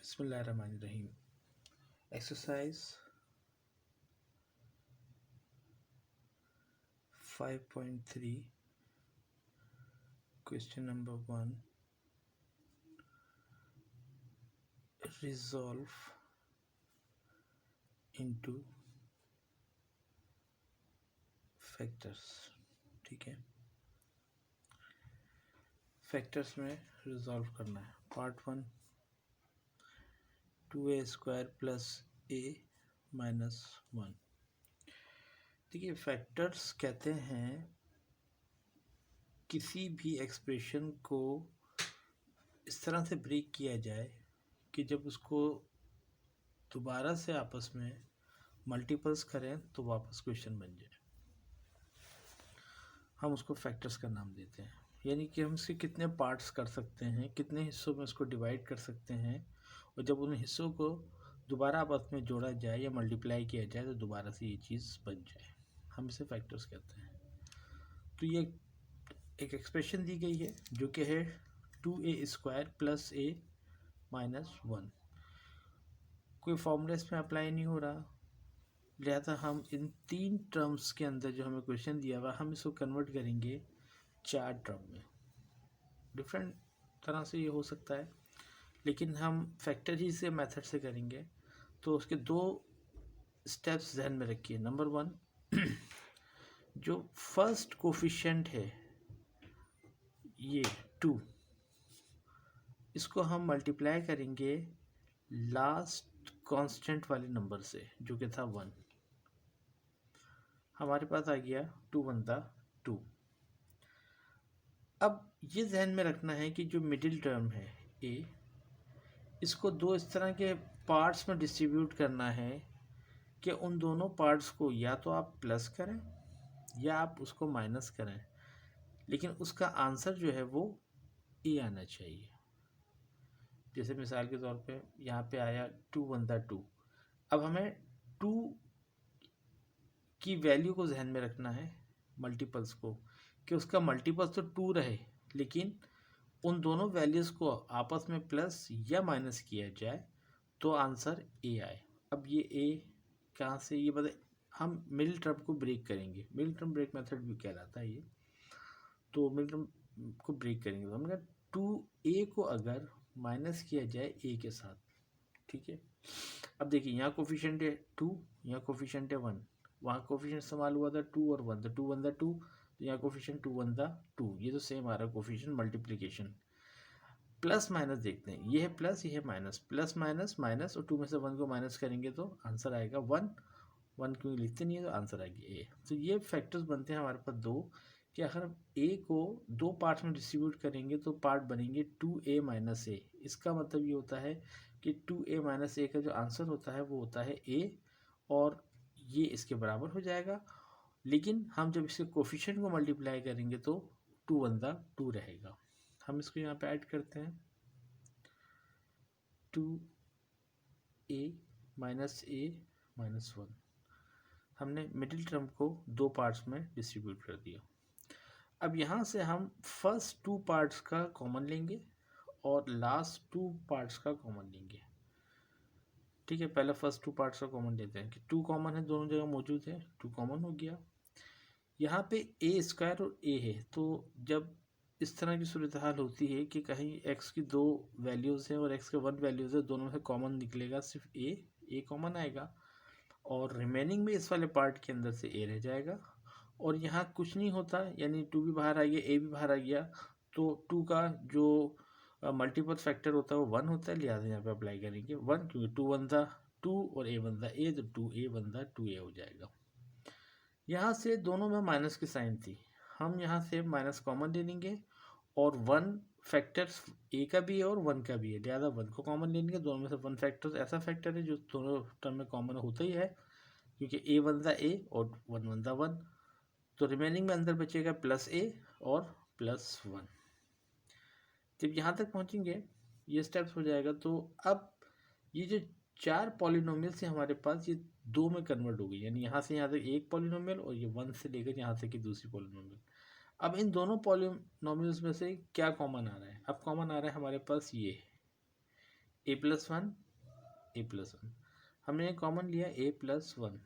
Bismillahirrahmanirrahim. Exercise 5.3, question number 1. Resolve into factors. ठीक है, factors में रिजॉल्व करना है. Part 1, 2a² plus a minus 1. देखिए, फैक्टर्स कहते हैं किसी भी एक्सप्रेशन को इस तरह से ब्रेक किया जाए कि जब उसको दोबारा से आपस में मल्टीपल्स करें तो वापस क्वेश्चन बन जाए. हम उसको फैक्टर्स का नाम देते हैं. यानी कि हम इसके कितने पार्ट्स कर सकते हैं, कितने हिस्सों में उसको डिवाइड कर सकते हैं, और जब उन हिस्सों को दोबारा आपस में जोड़ा जाए या मल्टीप्लाई किया जाए तो दोबारा से ये चीज़ बन जाए, हम इसे फैक्टर्स कहते हैं. तो ये एक एक्सप्रेशन दी गई है जो कि है 2a² प्लस a माइनस 1. कोई फॉर्मूला इसमें अप्लाई नहीं हो रहा, लिहाजा हम इन 3 टर्म्स के अंदर जो हमें क्वेश्चन दिया हुआ हम इसको कन्वर्ट करेंगे 4 टर्म में. डिफरेंट तरह से ये हो सकता है, लेकिन हम फैक्टर ही से मेथड से करेंगे. तो उसके 2 स्टेप्स ध्यान में रखिए. नंबर 1, जो फर्स्ट कोफिशिएंट है ये 2, इसको हम मल्टीप्लाई करेंगे लास्ट कांस्टेंट वाले नंबर से जो कि था 1. हमारे पास आ गया 2 1 2. अब ये ध्यान में रखना है कि जो मिडिल टर्म है a, इसको 2 इस तरह के पार्ट्स में डिस्ट्रीब्यूट करना है कि उन दोनों पार्ट्स को या तो आप प्लस करें या आप उसको माइनस करें, लेकिन उसका आंसर जो है वो a आना चाहिए. जैसे मिसाल के तौर पे यहाँ पे आया 2 1 2. अब हमें 2 की वैल्यू को ध्यान में रखना है, मल्टीपल्स को, कि उसका मल्टीपल्स तो 2 रहे, लेकिन उन दोनों वैल्यूज़ को आपस में प्लस या माइनस किया जाए तो आंसर ए आए. अब ये ए कहाँ से, ये बताए. हम मिडिल टर्म को ब्रेक करेंगे, मिडिल टर्म ब्रेक मेथड भी कहलाता है ये. तो मिडिल टर्म को ब्रेक करेंगे तो हमने 2a को अगर माइनस किया जाए a के साथ, ठीक है. अब देखिए, यहाँ कोफिशिएंट है 2, यहाँ कोफिशिएंट है 1. वहाँ कोफिशिएंट इस्तेमाल हुआ था 2 और 1, तो 2 1 2, तो यहाँ कोफिशिएंट 2 1 2. ये तो सेम आ रहा है कोफिशिएंट मल्टीप्लिकेशन. प्लस माइनस देखते हैं, ये है प्लस, ये है माइनस. प्लस माइनस माइनस, और 2 में से 1 को माइनस करेंगे तो आंसर आएगा 1. 1 क्योंकि लिखते नहीं है तो आंसर आएगी ए. तो ये फैक्टर्स बनते हैं हमारे पास 2, कि अगर हम ए को 2 पार्ट्स में डिस्ट्रीब्यूट करेंगे तो पार्ट बनेंगे 2a माइनस ए. इसका मतलब ये होता है कि 2a माइनस ए का जो आंसर होता है वो होता है a, और ये इसके बराबर हो जाएगा. लेकिन हम जब इसके कोफिशिएंट को मल्टीप्लाई करेंगे तो 2 1 2 रहेगा. हम इसको यहाँ पे ऐड करते हैं 2a माइनस a माइनस 1. हमने मिडिल टर्म को 2 पार्ट्स में डिस्ट्रीब्यूट कर दिया. अब यहाँ से हम फर्स्ट 2 पार्ट्स का कॉमन लेंगे और लास्ट 2 पार्ट्स का कॉमन लेंगे. ठीक है, पहले फर्स्ट 2 पार्ट्स का कॉमन लेते हैं कि 2 कॉमन है, दोनों जगह मौजूद है, 2 कॉमन हो गया. यहाँ पे a² और a है, तो जब इस तरह की सूरत हाल होती है कि कहीं x की 2 वैल्यूज़ हैं और x के 1 वैल्यूज़ है, दोनों में से कॉमन निकलेगा सिर्फ a कॉमन आएगा, और रिमेनिंग में इस वाले पार्ट के अंदर से a रह जाएगा. और यहाँ कुछ नहीं होता, यानी 2 भी बाहर आ गया, a भी बाहर आ गया, तो 2 का जो मल्टीपल फैक्टर होता है वो 1 होता है. लिहाजा यहाँ पे अप्लाई करेंगे 1, क्योंकि 2 1 2 और a 1 a, तो 2a 1 2a हो जाएगा. यहाँ से दोनों में माइनस की साइन थी, हम यहाँ से माइनस कॉमन ले लेंगे, और 1 फैक्टर्स a का भी है और 1 का भी है, लिहाजा 1 को कॉमन ले लेंगे. दोनों में से 1 फैक्टर ऐसा फैक्टर है जो दोनों टर्म में कॉमन होता ही है, क्योंकि a 1 a और 1 1 1. तो रिमेनिंग में अंदर बचेगा प्लस a और प्लस 1. जब यहाँ तक पहुँचेंगे ये स्टेप्स हो जाएगा. तो अब ये जो 4 पॉलिनोमियल्स हैं हमारे पास, ये 2 में कन्वर्ट हो गई, यानी यहाँ से यहाँ तक एक पॉलिनोमियल और ये 1 से लेकर यहाँ तक की दूसरी पॉलिनोमियल. अब इन दोनों पॉलिनोमियल्स में से क्या कॉमन आ रहा है? अब कॉमन आ रहा है हमारे पास ये a+1 a+1 हमने कॉमन लिया a+1।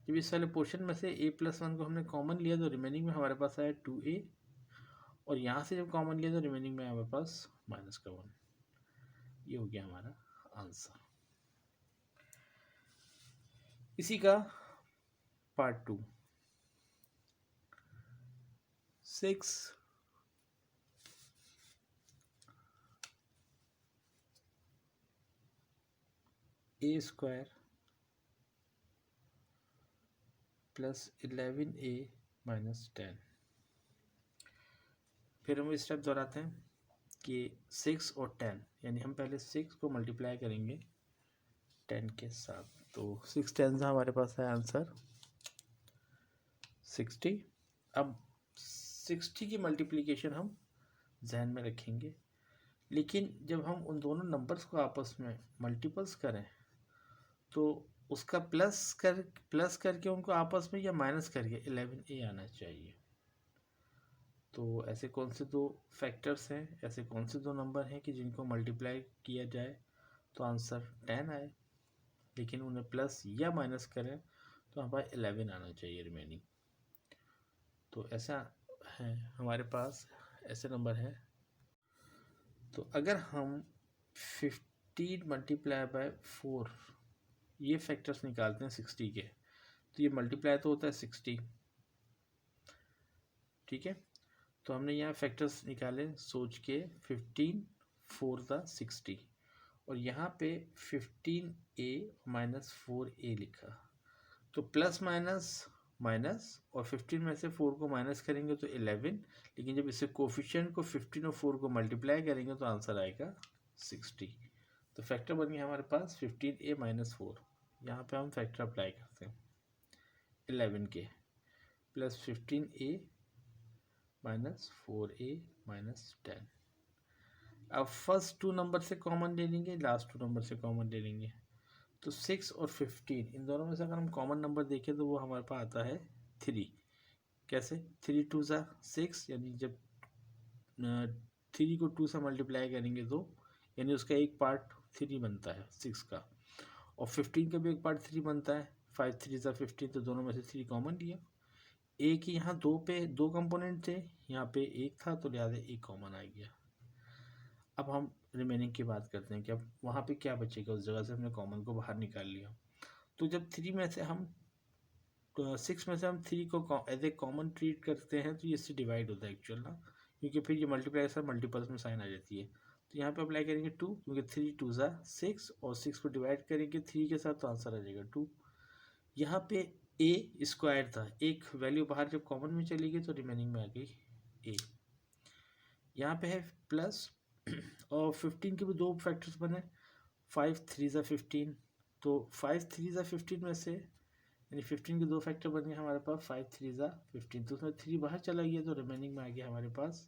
जब इस वाले पोर्शन में से a+1 को हमने कॉमन लिया तो रिमेनिंग में हमारे पास आया 2a, और यहाँ से जब कॉमन लिया तो रिमेनिंग में हमारे पास -1। ये हो गया हमारा आंसर। इसी का पार्ट 2, 6 a² + 11a - 10। फिर हम स्टेप दोहराते हैं कि 6 और 10, यानी हम पहले 6 को मल्टीप्लाई करेंगे 10 के साथ, तो 6 10 हमारे पास है आंसर 60। अब 60 की मल्टीप्लिकेशन हम जहन में रखेंगे, लेकिन जब हम उन दोनों नंबर्स को आपस में मल्टीपल्स करें तो उसका प्लस करके उनको आपस में या माइनस करके 11a आना चाहिए। तो ऐसे कौन से दो फैक्टर्स हैं, ऐसे कौन से दो नंबर हैं कि जिनको मल्टीप्लाई किया जाए तो आंसर 10 आए, लेकिन उन्हें प्लस या माइनस करें तो हमारे 11 आना चाहिए रिमेनिंग। तो ऐसा है हमारे पास, ऐसे नंबर है। तो अगर हम 15 × 4 ये फैक्टर्स निकालते हैं 60 के, तो ये मल्टीप्लाई तो होता है 60, ठीक है। तो हमने यहाँ फैक्टर्स निकाले सोच के, 15 4 × 60, और यहाँ पे 15a - 4a लिखा, तो प्लस माइनस माइनस, और 15 में से 4 को माइनस करेंगे तो 11, लेकिन जब इसे कोफिशिएंट को 15 और 4 को मल्टीप्लाई करेंगे तो आंसर आएगा 60। तो फैक्टर बन गया हमारे पास 15a - 4। यहाँ पे हम फैक्टर अप्लाई करते हैं 11 के, प्लस 15a - 4a - 10। अब फर्स्ट 2 नंबर से कॉमन ले लेंगे, लास्ट 2 नंबर से कॉमन ले लेंगे, तो 6 और 15 इन दोनों में से अगर हम कॉमन नंबर देखें तो वो हमारे पास आता है 3। कैसे? 3 2 ज़ा 6, यानी जब 3 को 2 से मल्टीप्लाई करेंगे तो यानी उसका एक पार्ट 3 बनता है 6 का, और 15 का भी एक पार्ट 3 बनता है, 5 3 ज़ा 15, तो दोनों में से 3 कॉमन लिया। एक ही यहाँ 2 पे 2 कंपोनेंट थे, यहाँ पे एक था, तो लिहाजा एक कॉमन आ गया। अब हम रिमेनिंग की बात करते हैं कि अब वहाँ पे क्या बचेगा, उस जगह से हमने कॉमन को बाहर निकाल लिया। तो जब 3 में से हम 6 में से हम 3 को एज ए कॉमन ट्रीट करते हैं तो ये इससे डिवाइड होता है एक्चुअल ना, क्योंकि फिर ये मल्टीप्लाई के साथ मल्टीपल्स में साइन आ जाती है। तो यहाँ पे अप्लाई करेंगे 2, क्योंकि 3 2 ज़ा 6, और 6 को डिवाइड करेंगे 3 के साथ तो आंसर आ जाएगा 2। यहाँ पे a² था, एक वैल्यू बाहर जब कॉमन में चली गई तो रिमेनिंग में आ गई a। यहाँ पे है प्लस, और 15 के भी 2 फैक्टर्स बने, 5 3 ज़ा 15, तो 5 3 ज़ा 15 में से, यानी 15 के 2 फैक्टर बन गए हमारे पास, 5 3 ज़ा 15, तो उसमें 3 बाहर चला गया तो रिमेनिंग में आ गया हमारे पास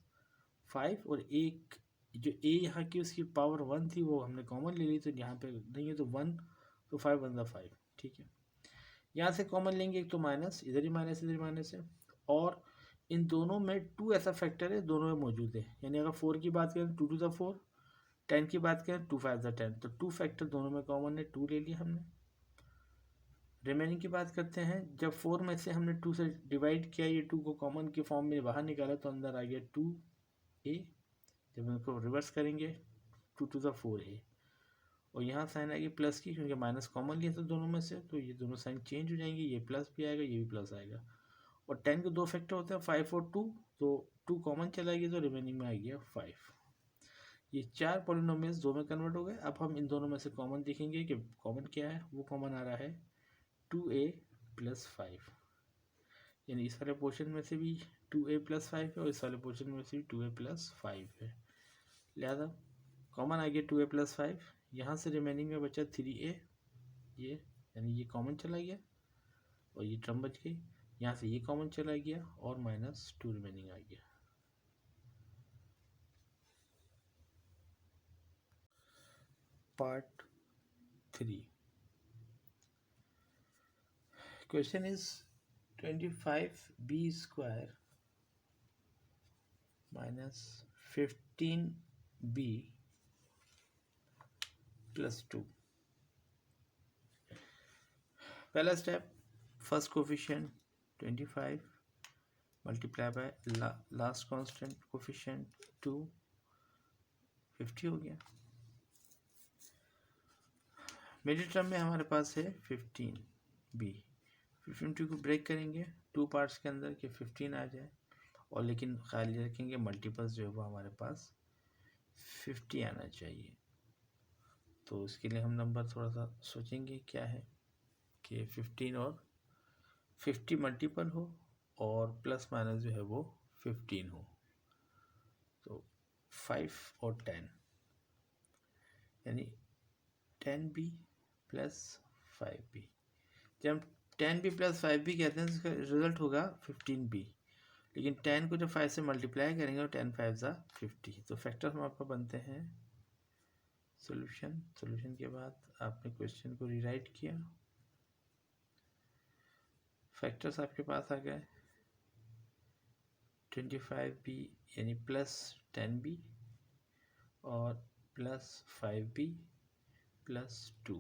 5, और एक जो a यहाँ की उसकी पावर 1 थी वो हमने कॉमन ले ली, तो यहाँ पे नहीं है तो 1, तो 5 1 ज़ा 5, ठीक है। यहाँ से कॉमन लेंगे एक तो माइनस, इधर ही माइनस इधर ही माइनस है, और इन दोनों में 2 ऐसा फैक्टर है दोनों में मौजूद है, यानी अगर 4 की बात करें 2 2 ज़ा 4, 10 की बात करें 2 5 ज़ा 10, तो 2 फैक्टर दोनों में कॉमन है, 2 ले लिया हमने। रिमेनिंग की बात करते हैं, जब 4 में से हमने 2 से डिवाइड किया, ये 2 को कॉमन के फॉर्म में बाहर निकाला तो अंदर आ गया 2a। जब इनको रिवर्स करेंगे 2 2 ज़ा 4a, और यहाँ साइन आएगी प्लस की, क्योंकि माइनस कॉमन लिया था दोनों में से, तो ये दोनों साइन चेंज हो जाएंगे, ये प्लस भी आएगा ये भी प्लस आएगा। और 10 के 2 फैक्टर होते हैं 5 और 2, तो 2 कॉमन चला गया तो रिमेनिंग में आ गया 5। ये 4 पॉलिनोमियल्स 2 में कन्वर्ट हो गए। अब हम इन दोनों में से कॉमन देखेंगे कि कॉमन क्या है, वो कॉमन आ रहा है 2a + 5, यानी इस वाले पोर्शन में से भी 2a + 5 है, और इस वाले पोर्शन में से भी 2a + 5 है, लिहाजा कॉमन आ गया 2a + 5। यहाँ से रिमेनिंग में बचा 3a, ये यानी ये कॉमन चला गया और ये टर्म बच गई, यहाँ से ये कॉमन चला गया और -2 रिमेनिंग आ गया। Part 3 question is 25b² - 15b +2। पहला step, first coefficient 25 multiply by last constant coefficient 2, 50 हो गया। मिडिल टर्म में हमारे पास है 15b। 15 को ब्रेक करेंगे 2 पार्ट्स के अंदर कि 15 आ जाए, और लेकिन ख्याल रखेंगे मल्टीपल्स जो है वो हमारे पास 50 आना चाहिए। तो इसके लिए हम नंबर थोड़ा सा सोचेंगे क्या है कि 15 और 50 मल्टीपल हो और प्लस माइनस जो है वो 15 हो। तो 5 और 10 यानी 10b प्लस 5b। जब हम 10b प्लस 5b कहते हैं तो इसका रिजल्ट होगा 15b, लेकिन 10 को जब 5 से मल्टीप्लाई करेंगे तो 10 5 ज़ा 50। तो फैक्टर हमारे पास बनते हैं सॉल्यूशन के बाद आपने क्वेश्चन को रीराइट किया, फैक्टर्स आपके पास आ गए 25b यानी प्लस 10b और plus 5b plus 2।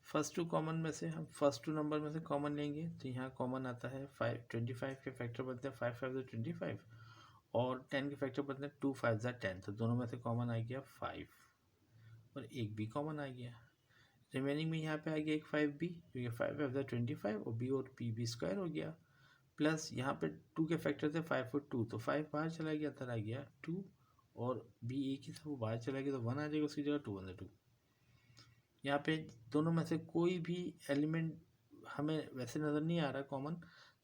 First two common में से हम फर्स्ट टू नंबर में से कॉमन लेंगे तो यहाँ कॉमन आता है 25 के फैक्टर बनते हैं 5 5 25 और 10 के फैक्टर बनते हैं 2 5 10। तो दोनों में से कॉमन आ गया 5 और एक भी कॉमन आ गया। रिमेनिंग में यहाँ पे आ गया एक 5b क्योंकि 5 5 25 और b और p b स्क्वायर हो गया, प्लस यहाँ पे 2 के फैक्टर थे 5 और 2, तो 5 बाहर चला गया, अंदर आ गया 2 और b एक ही था वो बाहर चला गया तो 1 आ जाएगा उसकी जगह 2 1 2। यहाँ पे दोनों में से कोई भी एलिमेंट हमें वैसे नज़र नहीं आ रहा कॉमन,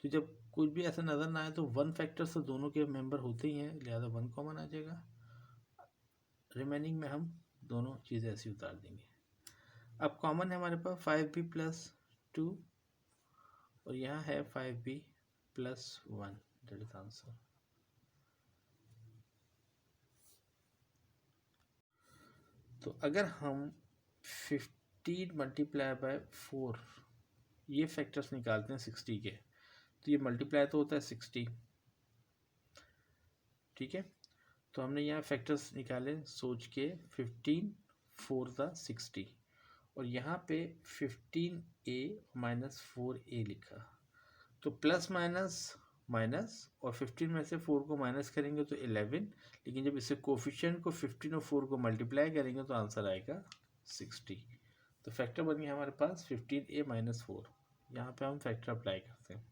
तो जब कुछ भी ऐसा नज़र ना आए तो 1 फैक्टर से दोनों के मेंबर होते ही हैं, लिहाजा 1 कॉमन आ जाएगा। रिमेनिंग में हम दोनों चीज़ें ऐसी उतार देंगे। अब कॉमन है हमारे पास 5b प्लस 2 और यहाँ है 5b plus 1, that is answer. तो अगर हम 15 मल्टीप्लाई बाय 4 ये फैक्टर्स निकालते हैं 60 के, तो ये मल्टीप्लाई तो होता है 60, ठीक है। तो हमने यहाँ फैक्टर्स निकाले सोच के 15 4 ज़ा 60 और यहाँ पे 15a माइनस 4a लिखा, तो प्लस माइनस माइनस और 15 में से 4 को माइनस करेंगे तो 11, लेकिन जब इससे कोफिशिएंट को 15 और 4 को मल्टीप्लाई करेंगे तो आंसर आएगा 60। तो फैक्टर बन गया हमारे पास 15a माइनस 4। यहाँ पे हम फैक्टर अप्लाई करते हैं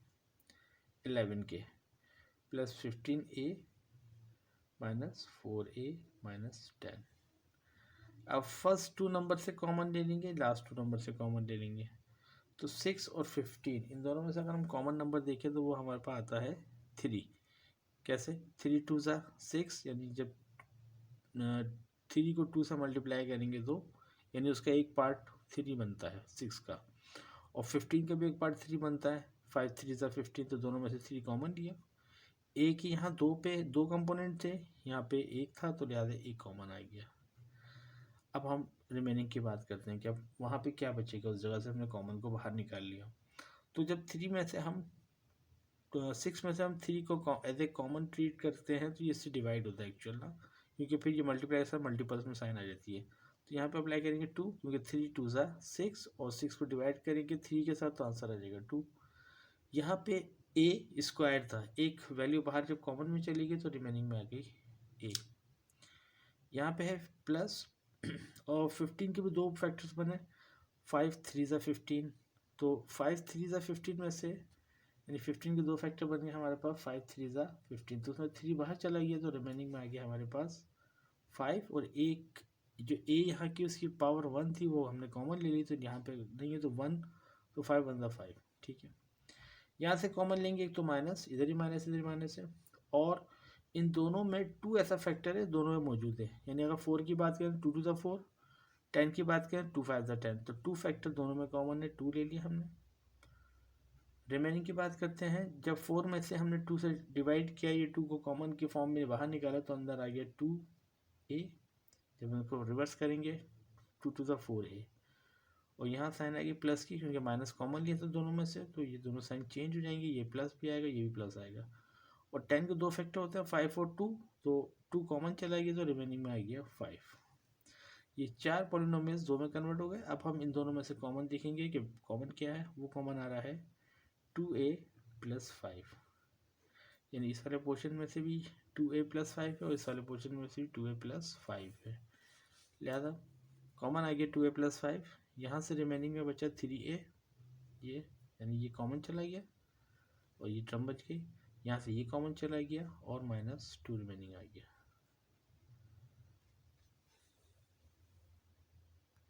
11 के plus 15a minus 4a minus 10। अब फर्स्ट 2 नंबर से कॉमन ले लेंगे, लास्ट 2 नंबर से कॉमन ले लेंगे, तो 6 और 15 इन दोनों में से अगर हम कॉमन नंबर देखें तो वो हमारे पास आता है 3। कैसे? 3 2 ज़ा 6, यानी जब 3 को 2 से मल्टीप्लाई करेंगे तो यानी उसका एक पार्ट 3 बनता है 6 का, और 15 का भी एक पार्ट 3 बनता है, 5 3 ज़ा 15, तो दोनों में से 3 कॉमन लिया। एक ही यहाँ 2 पे 2 कंपोनेंट थे, यहाँ पे एक था तो लिहाजा एक कॉमन आ गया। अब हम रिमेनिंग की बात करते हैं कि अब वहाँ पे क्या बचेगा, उस जगह से हमने कॉमन को बाहर निकाल लिया। तो जब 3 में से हम 6 में से हम 3 को एज ए कॉमन ट्रीट करते हैं तो ये इससे डिवाइड होता है एक्चुअल ना, क्योंकि फिर ये मल्टीप्लाई से मल्टीपल्स में साइन आ जाती है। तो यहाँ पे अप्लाई करेंगे 2, क्योंकि 3 2 ज़ा 6 और 6 को डिवाइड करेंगे 3 के साथ तो आंसर आ जाएगा 2। यहाँ पे a स्क्वायर था, एक वैल्यू बाहर जब कॉमन में चली गई तो रिमेनिंग में आ गई a। यहाँ पे है प्लस और 15 के भी 2 फैक्टर्स बने, 5 3 ज़ा 15, तो 5 3 ज़ा 15 में से यानी 15 के 2 फैक्टर बन गए हमारे पास 5 3 ज़ा 15, तो उसमें 3 बाहर चला गया तो रिमेनिंग में आ गया हमारे पास 5 और एक जो a यहाँ की उसकी पावर 1 थी वो हमने कॉमन ले ली, तो यहाँ पे नहीं है तो 1, तो 5 1 ज़ा 5, ठीक है। यहाँ से कॉमन लेंगे एक तो माइनस, इधर ही माइनस इधर ही माइनस है, और इन दोनों में 2 ऐसा फैक्टर है दोनों में मौजूद है, यानी अगर 4 की बात करें 2 2 ज़ा 4, 10 की बात करें 2 5 ज़ा 10, तो 2 फैक्टर दोनों में कॉमन है, 2 ले लिया हमने। रिमेनिंग की बात करते हैं, जब 4 में से हमने 2 से डिवाइड किया, ये 2 को कॉमन के फॉर्म में बाहर निकाला तो अंदर आ गया 2a। जब इनको रिवर्स करेंगे 2 2 ज़ा 4a, और यहाँ साइन आएगी प्लस की क्योंकि माइनस कॉमन लिया था दोनों में से, तो ये दोनों साइन चेंज हो जाएंगे, ये प्लस भी आएगा ये भी प्लस आएगा। और 10 के 2 फैक्टर होते हैं 5 और 2, तो 2 कॉमन चला गया तो रिमेनिंग में आ गया 5। ये 4 पॉलिनोमियल्स 2 में कन्वर्ट हो गए। अब हम इन दोनों में से कॉमन देखेंगे कि कॉमन क्या है। वो कॉमन आ रहा है 2a + 5, यानी इस वाले पोर्शन में से भी 2a + 5 है और इस वाले पोर्शन में से भी 2a + 5 है। लिहाजा कॉमन आ गया 2a + 5। यहाँ से रिमेनिंग में बचा 3a, ये यानी ये कॉमन चला गया और ये टर्म बच गई। यहाँ से ये कॉमन चला गया और -2 रिमेनिंग आ गया।